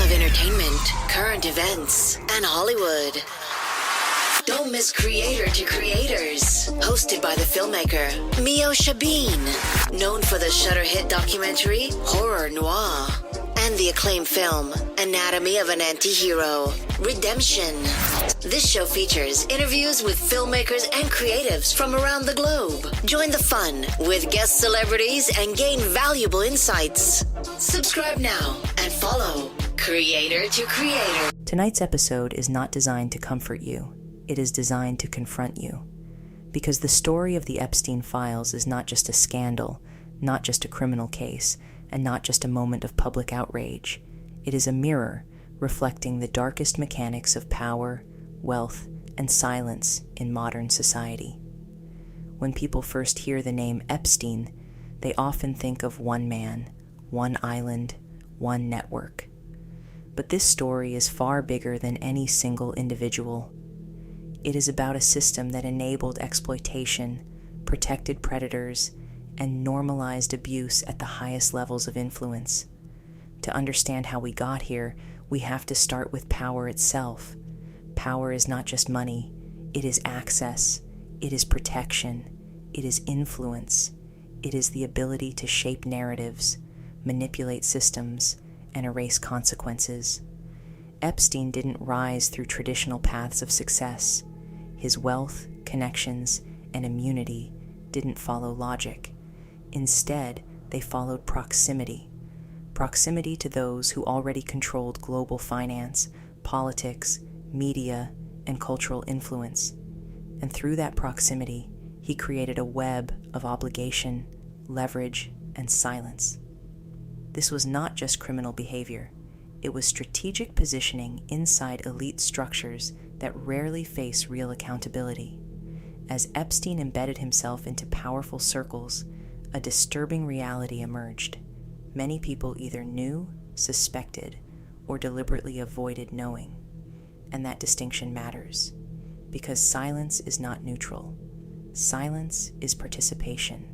of entertainment, current events, and Hollywood. Don't miss Creator to Creators, hosted by the filmmaker Meosha, known for the Shudder hit documentary Horror Noir and the acclaimed film Anatomy of an Anti-Hero, Redemption. This show features interviews with filmmakers and creatives from around the globe. Join the fun with guest celebrities and gain valuable insights. Subscribe now and follow Creator to Creator. Tonight's episode is not designed to comfort you. It is designed to confront you. Because the story of the Epstein files is not just a scandal, not just a criminal case, and not just a moment of public outrage. It is a mirror reflecting the darkest mechanics of power, wealth, and silence in modern society. When people first hear the name Epstein, they often think of one man, one island, one network. But this story is far bigger than any single individual. It is about a system that enabled exploitation, protected predators, and normalized abuse at the highest levels of influence. To understand how we got here, we have to start with power itself. Power is not just money. It is access. It is protection. It is influence. It is the ability to shape narratives, manipulate systems, and erase consequences. Epstein didn't rise through traditional paths of success. His wealth, connections, and immunity didn't follow logic. Instead, they followed proximity. Proximity to those who already controlled global finance, politics, media, and cultural influence. And through that proximity, he created a web of obligation, leverage, and silence. This was not just criminal behavior. It was strategic positioning inside elite structures that rarely face real accountability. As Epstein embedded himself into powerful circles, a disturbing reality emerged. Many people either knew, suspected, or deliberately avoided knowing. And that distinction matters, because silence is not neutral. Silence is participation.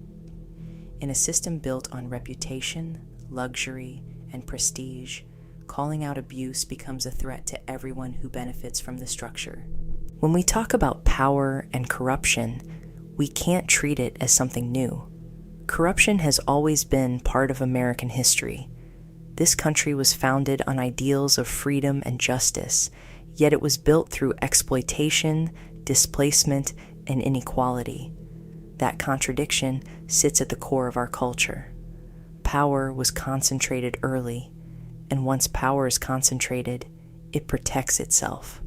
In a system built on reputation, luxury, and prestige, calling out abuse becomes a threat to everyone who benefits from the structure. When we talk about power and corruption, we can't treat it as something new. Corruption has always been part of American history. This country was founded on ideals of freedom and justice, yet it was built through exploitation, displacement, and inequality. That contradiction sits at the core of our culture. Power was concentrated early, and once power is concentrated, it protects itself.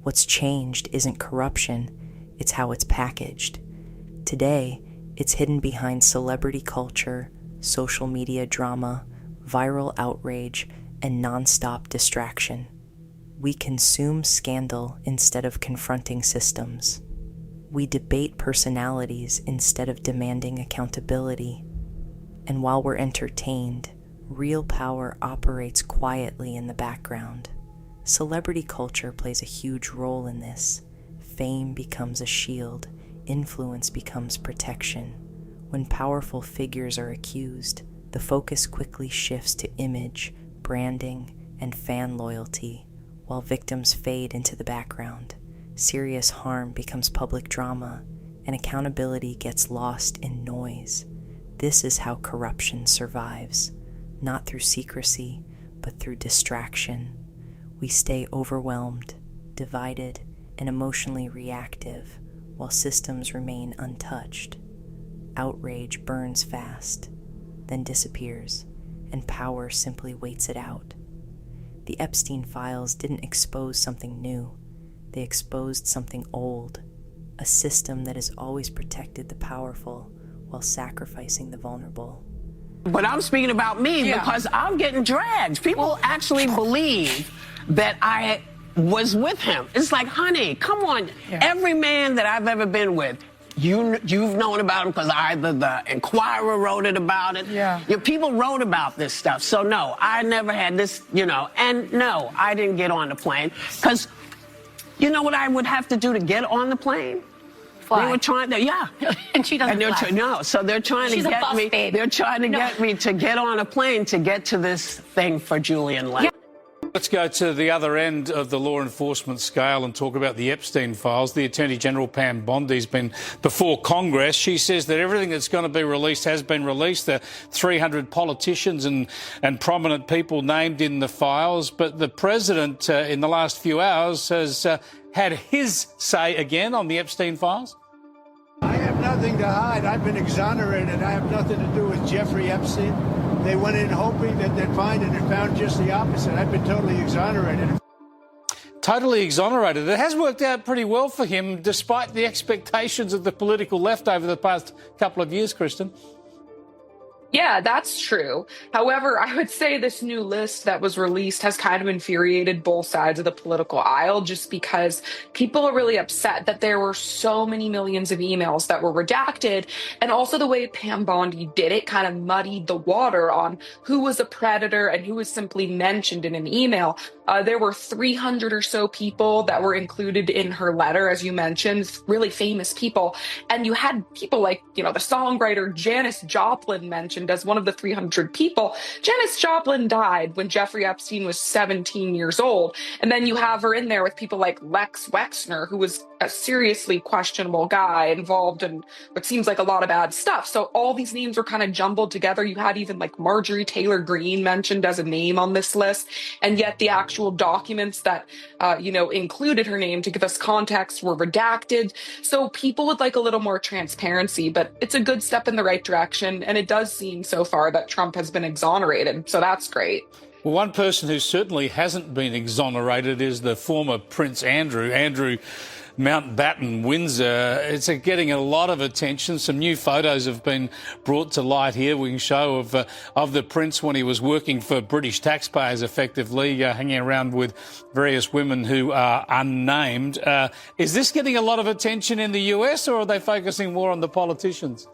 What's changed isn't corruption, it's how it's packaged. Today, it's hidden behind celebrity culture, social media drama, viral outrage, and nonstop distraction. We consume scandal instead of confronting systems. We debate personalities instead of demanding accountability. And while we're entertained, real power operates quietly in the background. Celebrity culture plays a huge role in this. Fame becomes a shield. Influence becomes protection. When powerful figures are accused, the focus quickly shifts to image, branding, and fan loyalty, while victims fade into the background. Serious harm becomes public drama, and accountability gets lost in noise. This is how corruption survives, not through secrecy, but through distraction. We stay overwhelmed, divided, and emotionally reactive, while systems remain untouched. Outrage burns fast, then disappears, and power simply waits it out. The Epstein files didn't expose something new. They exposed something old, a system that has always protected the powerful while sacrificing the vulnerable. But I'm speaking about me because I'm getting dragged. People actually believe that I was with him. It's like, honey, come on. Every man that I've ever been with, you've known about him because either the Inquirer wrote it about it. Your people wrote about this stuff. So no, I never had this, and no, I didn't get on the plane because you know what I would have to do to get on the plane? Fly. They were trying to, And she doesn't fly. No, so they're trying She's to a get bus me. babe. They're trying to get me to get on a plane to get to this thing for Julian Lang. Let's go to the other end of the law enforcement scale and talk about the Epstein files. The Attorney General, Pam Bondi's been before Congress. She says that everything that's going to be released has been released. There are 300 politicians and prominent people named in the files. But the president, in the last few hours, has had his say again on the Epstein files. I have nothing to hide. I've been exonerated. I have nothing to do with Jeffrey Epstein. They went in hoping that they'd find it and found just the opposite. I've been totally exonerated. Totally exonerated. It has worked out pretty well for him, despite the expectations of the political left over the past couple of years, Kristen. Yeah, that's true. However, I would say this new list that was released has kind of infuriated both sides of the political aisle, just because people are really upset that there were so many millions of emails that were redacted. And also the way Pam Bondi did it kind of muddied the water on who was a predator and who was simply mentioned in an email. There were 300 or so people that were included in her letter, as you mentioned, really famous people. And you had people like, the songwriter Janis Joplin mentioned as one of the 300 people. Janis Joplin died when Jeffrey Epstein was 17 years old. And then you have her in there with people like Lex Wexner, who was a seriously questionable guy involved in what seems like a lot of bad stuff. So all these names were kind of jumbled together. You had even like Marjorie Taylor Greene mentioned as a name on this list. And yet the actual documents that, included her name to give us context were redacted. So people would like a little more transparency, but it's a good step in the right direction. And it does seem so far that Trump has been exonerated. So that's great. Well, one person who certainly hasn't been exonerated is the former Prince Andrew Mountbatten Windsor. It's getting a lot of attention. Some new photos have been brought to light here. We can show of the Prince when he was working for British taxpayers, effectively, hanging around with various women who are unnamed. Is this getting a lot of attention in the US, or are they focusing more on the politicians?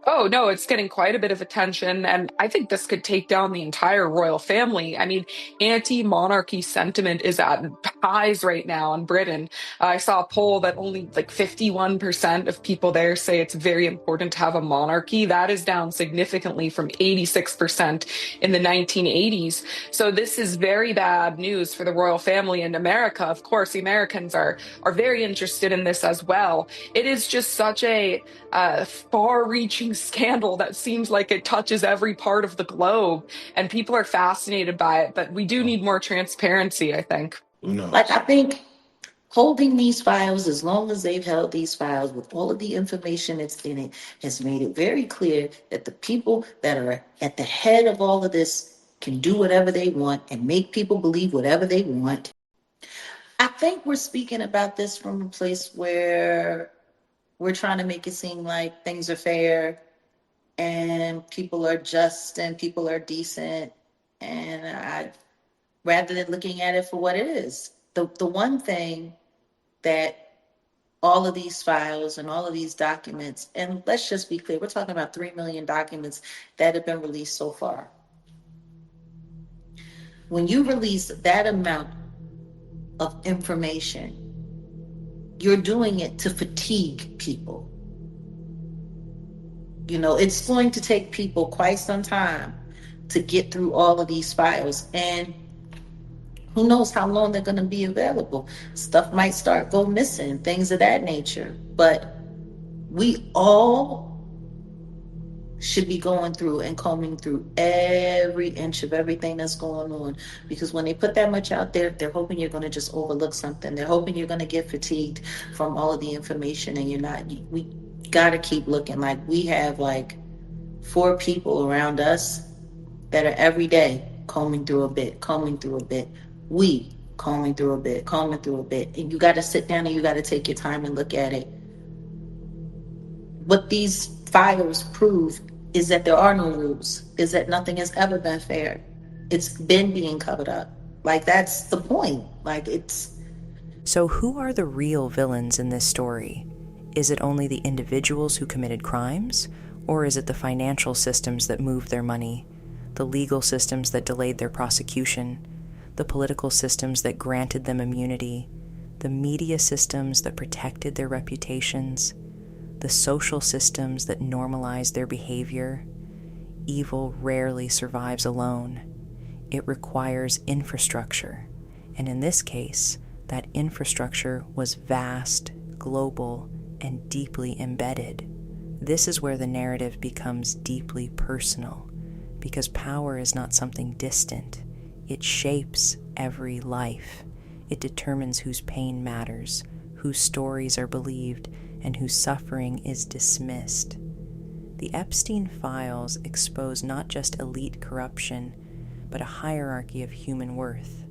Oh, no, it's getting quite a bit of attention. And I think this could take down the entire royal family. I mean, anti-monarchy sentiment is at highs right now in Britain. I saw a poll that only like 51% of people there say it's very important to have a monarchy. That is down significantly from 86% in the 1980s. So this is very bad news for the royal family in America. Of course, the Americans are very interested in this as well. It is just such a far-reaching scandal that seems like it touches every part of the globe, and people are fascinated by it, but we do need more transparency, I think. Like, I think holding these files, as long as they've held these files with all of the information that's in it, has made it very clear that the people that are at the head of all of this can do whatever they want and make people believe whatever they want. I think we're speaking about this from a place where we're trying to make it seem like things are fair and people are just and people are decent. And rather than looking at it for what it is, the one thing that all of these files and all of these documents, and let's just be clear, we're talking about 3 million documents that have been released so far. When you release that amount of information, you're doing it to fatigue people. It's going to take people quite some time to get through all of these files, and who knows how long they're going to be available. Stuff might start go missing, things of that nature. But we all should be going through and combing through every inch of everything that's going on, because when they put that much out there, they're hoping you're going to just overlook something. They're hoping you're going to get fatigued from all of the information, and you're not. We got to keep looking. Like, we have like 4 people around us that are every day combing through a bit. We combing through a bit. And you got to sit down and you got to take your time and look at it. What these files prove is that there are no rules, is that nothing has ever been fair. It's been being covered up. Like, that's the point. So who are the real villains in this story? Is it only the individuals who committed crimes? Or is it the financial systems that moved their money, the legal systems that delayed their prosecution, the political systems that granted them immunity, the media systems that protected their reputations, the social systems that normalized their behavior? Evil rarely survives alone. it requires infrastructure. And in this case, that infrastructure was vast, global, and deeply embedded. This is where the narrative becomes deeply personal, because power is not something distant. It shapes every life. It determines whose pain matters, whose stories are believed, and whose suffering is dismissed. The Epstein files expose not just elite corruption, but a hierarchy of human worth,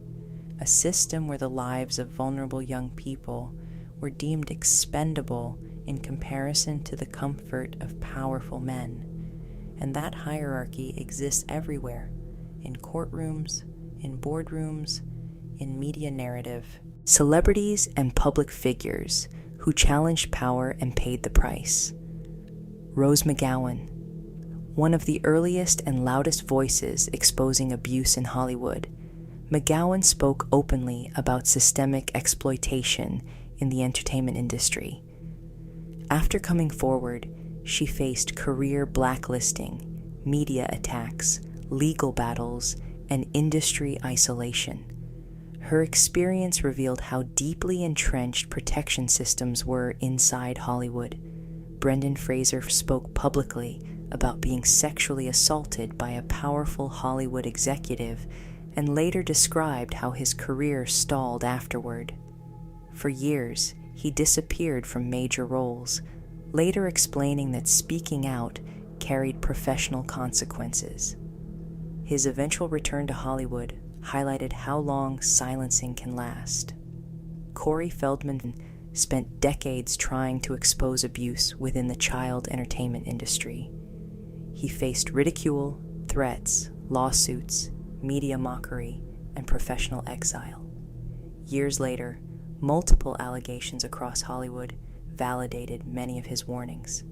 a system where the lives of vulnerable young people were deemed expendable in comparison to the comfort of powerful men. And that hierarchy exists everywhere, in courtrooms, in boardrooms, in media narrative. Celebrities and public figures who challenged power and paid the price. Rose McGowan, one of the earliest and loudest voices exposing abuse in Hollywood, McGowan spoke openly about systemic exploitation in the entertainment industry. After coming forward, she faced career blacklisting, media attacks, legal battles, and industry isolation. Her experience revealed how deeply entrenched protection systems were inside Hollywood. Brendan Fraser spoke publicly about being sexually assaulted by a powerful Hollywood executive and later described how his career stalled afterward. For years, he disappeared from major roles, later explaining that speaking out carried professional consequences. His eventual return to Hollywood highlighted how long silencing can last. Corey Feldman spent decades trying to expose abuse within the child entertainment industry. He faced ridicule, threats, lawsuits, media mockery, and professional exile. Years later, multiple allegations across Hollywood validated many of his warnings.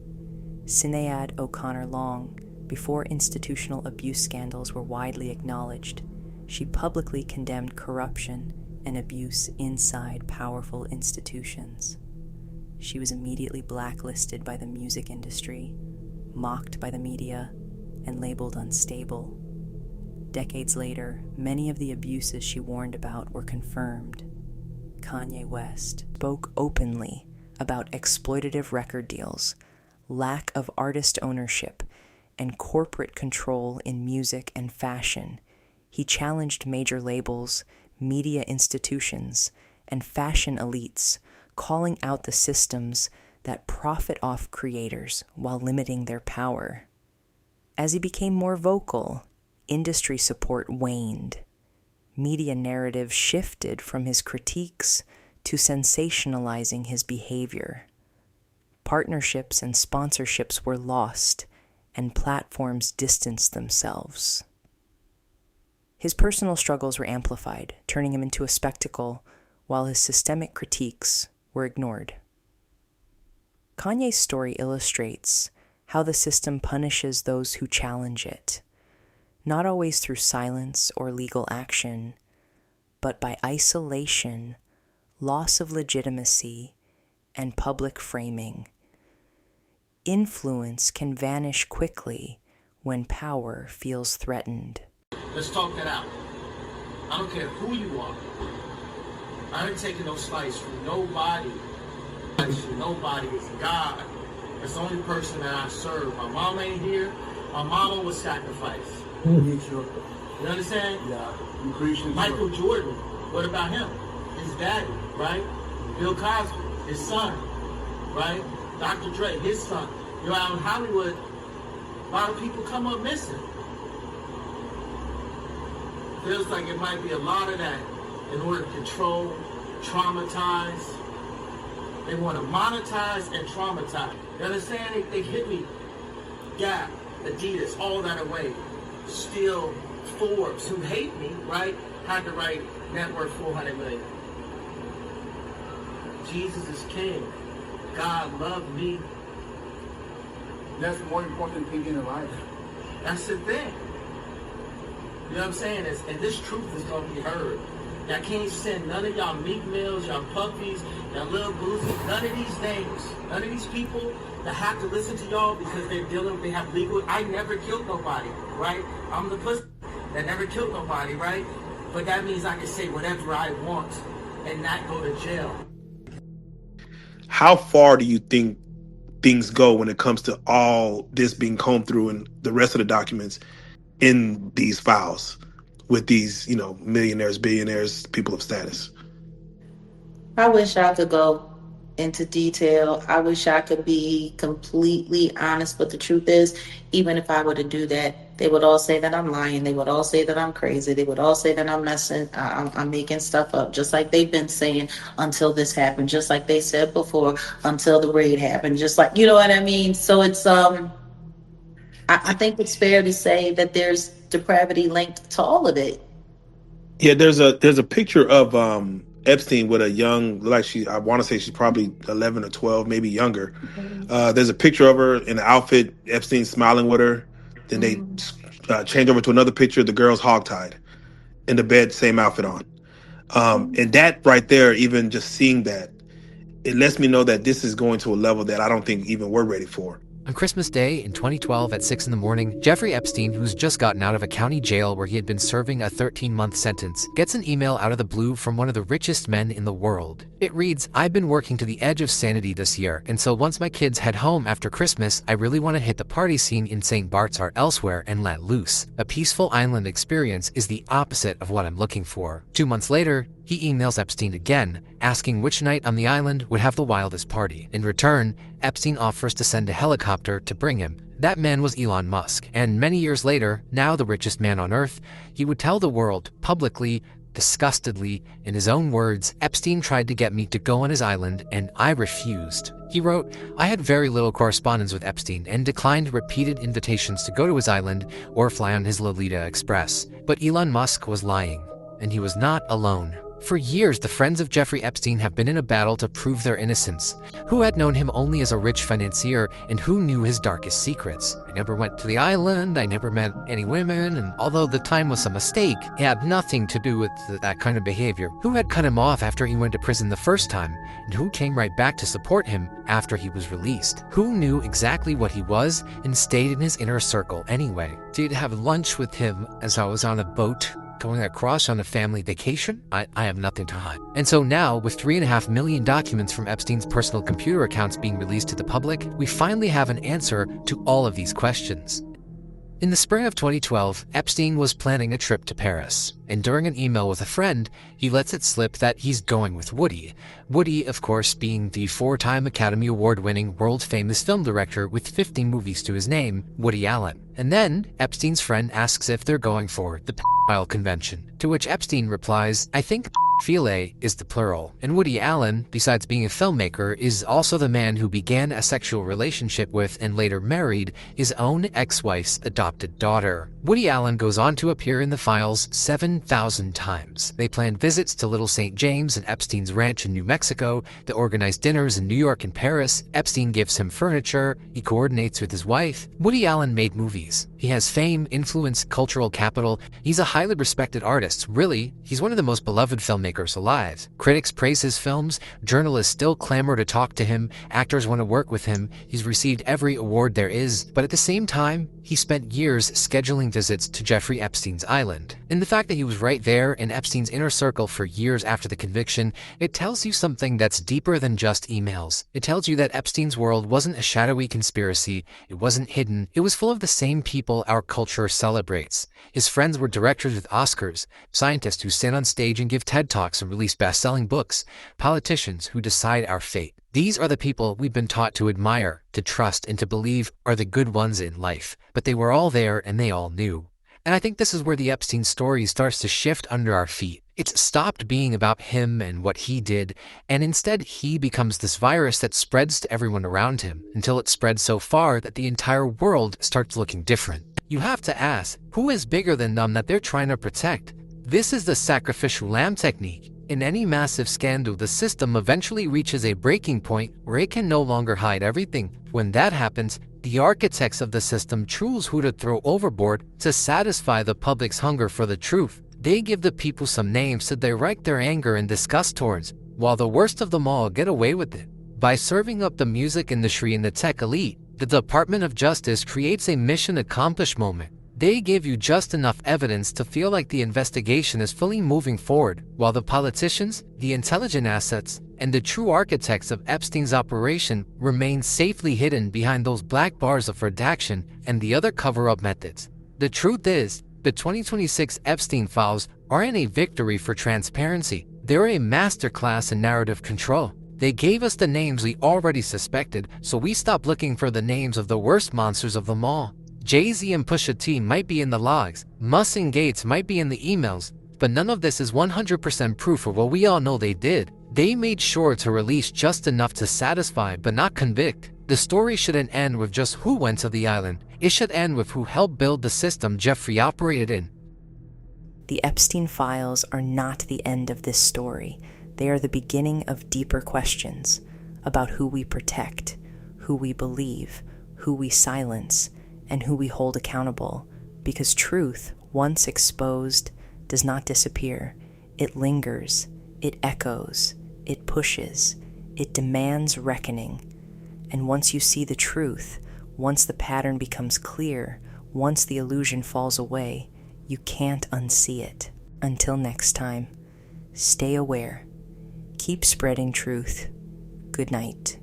Sinead O'Connor Long, before institutional abuse scandals were widely acknowledged, she publicly condemned corruption and abuse inside powerful institutions. She was immediately blacklisted by the music industry, mocked by the media, and labeled unstable. Decades later, many of the abuses she warned about were confirmed. Kanye West spoke openly about exploitative record deals, lack of artist ownership, and corporate control in music and fashion. He challenged major labels, media institutions, and fashion elites, calling out the systems that profit off creators while limiting their power. As he became more vocal, industry support waned. Media narrative shifted from his critiques to sensationalizing his behavior. Partnerships and sponsorships were lost, and platforms distanced themselves. His personal struggles were amplified, turning him into a spectacle, while his systemic critiques were ignored. Kanye's story illustrates how the system punishes those who challenge it, not always through silence or legal action, but by isolation, loss of legitimacy, and public framing. Influence can vanish quickly when power feels threatened. Let's talk that out. I don't care who you are. I ain't taking no slice from nobody. Nobody is God. It's the only person that I serve. My mom ain't here. My mama was sacrificed. You understand? Yeah. Michael Jordan, what about him? His daddy, right? Bill Cosby, his son, right? Dr. Dre, his son. You know, out in Hollywood, a lot of people come up missing. Feels like it might be a lot of that in order to control, traumatize. They want to monetize and traumatize. You understand? They hit me. Gap, Adidas, all that away. Still, Forbes, who hate me, right? Had to write net worth 400 million. Jesus is king. God loved me. That's the more important thing in life. That's the thing. You know what I'm saying? And this truth is going to be heard. Y'all can't send none of y'all Meek Mills, y'all Puppies, y'all Lil Boozy, none of these names, none of these people that have to listen to y'all because they have legal. I never killed nobody, right? I'm the pussy. that never killed nobody, right? But that means I can say whatever I want and not go to jail. How far do you think things go when it comes to all this being combed through and the rest of the documents in these files with these, millionaires, billionaires, people of status? I wish I could go into detail. I wish I could be completely honest, but the truth is, even if I were to do that, they would all say that I'm lying. They would all say that I'm crazy. They would all say that I'm messing, I'm making stuff up, just like they've been saying until this happened, just like they said before until the raid happened, just like, you know what I mean? So it's, I think it's fair to say that there's depravity linked to all of it. Yeah, there's a picture of Epstein with a young, I want to say she's probably 11 or 12, maybe younger. There's a picture of her in an outfit, Epstein smiling with her. Then they change over to another picture, the girl's hogtied in the bed, same outfit on. And that right there, even just seeing that, it lets me know that this is going to a level that I don't think even we're ready for. On Christmas Day in 2012 at 6 in the morning, Jeffrey Epstein, who's just gotten out of a county jail where he had been serving a 13-month sentence, gets an email out of the blue from one of the richest men in the world. It reads, "I've been working to the edge of sanity this year, and so once my kids head home after Christmas, I really want to hit the party scene in St. Bart's or elsewhere and let loose. A peaceful island experience is the opposite of what I'm looking for." 2 months later, he emails Epstein again, asking which night on the island would have the wildest party. In return, Epstein offers to send a helicopter to bring him. That man was Elon Musk, and many years later, now the richest man on Earth, he would tell the world, publicly, disgustedly, in his own words, "Epstein tried to get me to go on his island, and I refused." He wrote, "I had very little correspondence with Epstein and declined repeated invitations to go to his island or fly on his Lolita Express. But Elon Musk was lying, and he was not alone." For years, the friends of Jeffrey Epstein have been in a battle to prove their innocence. Who had known him only as a rich financier, and who knew his darkest secrets? "I never went to the island, I never met any women, and although the time was a mistake, it had nothing to do with that kind of behavior." Who had cut him off after he went to prison the first time, and who came right back to support him after he was released? Who knew exactly what he was and stayed in his inner circle anyway? Did have lunch with him as I was on a boat going across on a family vacation? I have nothing to hide. And so now, with 3.5 million documents from Epstein's personal computer accounts being released to the public, we finally have an answer to all of these questions. In the spring of 2012, Epstein was planning a trip to Paris, and during an email with a friend, he lets it slip that he's going with Woody. Woody, of course, being the 4-time Academy Award-winning, world-famous film director with 50 movies to his name, Woody Allen. And then, Epstein's friend asks if they're going for the pedophile convention, to which Epstein replies, "I think philia is the plural." And Woody Allen, besides being a filmmaker, is also the man who began a sexual relationship with and later married his own ex-wife's adopted daughter. Woody Allen goes on to appear in the files 7,000 times. They planned visits to Little St. James and Epstein's ranch in New Mexico. They organized dinners in New York and Paris. Epstein gives him furniture. He coordinates with his wife. Woody Allen made movies. He has fame, influence, cultural capital. He's a highly respected artist. Really, he's one of the most beloved filmmakers alive. Critics praise his films. Journalists still clamor to talk to him. Actors want to work with him. He's received every award there is. But at the same time, he spent years scheduling visits to Jeffrey Epstein's island. And the fact that he was right there in Epstein's inner circle for years after the conviction, it tells you something that's deeper than just emails. It tells you that Epstein's world wasn't a shadowy conspiracy. It wasn't hidden. It was full of the same people our culture celebrates. His friends were directors with Oscars, scientists who stand on stage and give TED Talks and release best-selling books, politicians who decide our fate. These are the people we've been taught to admire, to trust, and to believe are the good ones in life. But they were all there and they all knew. And I think this is where the Epstein story starts to shift under our feet. It's stopped being about him and what he did, and instead he becomes this virus that spreads to everyone around him, until it spreads so far that the entire world starts looking different. You have to ask, who is bigger than them that they're trying to protect? This is the sacrificial lamb technique. In any massive scandal, the system eventually reaches a breaking point where it can no longer hide everything. When that happens, the architects of the system choose who to throw overboard to satisfy the public's hunger for the truth. They give the people some names to direct their anger and disgust towards, while the worst of them all get away with it. By serving up the music industry and the tech elite, the Department of Justice creates a mission accomplished moment. They give you just enough evidence to feel like the investigation is fully moving forward, while the politicians, the intelligent assets, and the true architects of Epstein's operation remain safely hidden behind those black bars of redaction and the other cover-up methods. The truth is, the 2026 Epstein files aren't a victory for transparency. They're a masterclass in narrative control. They gave us the names we already suspected, so we stopped looking for the names of the worst monsters of them all. Jay-Z and Pusha T might be in the logs, Musk and Gates might be in the emails, but none of this is 100% proof of what we all know they did. They made sure to release just enough to satisfy but not convict. The story shouldn't end with just who went to the island. It should end with who helped build the system Jeffrey operated in. The Epstein files are not the end of this story. They are the beginning of deeper questions about who we protect, who we believe, who we silence, and who we hold accountable, because truth, once exposed, does not disappear. It lingers, it echoes, it pushes, it demands reckoning. And once you see the truth, once the pattern becomes clear, once the illusion falls away, you can't unsee it. Until next time, stay aware. Keep spreading truth. Good night.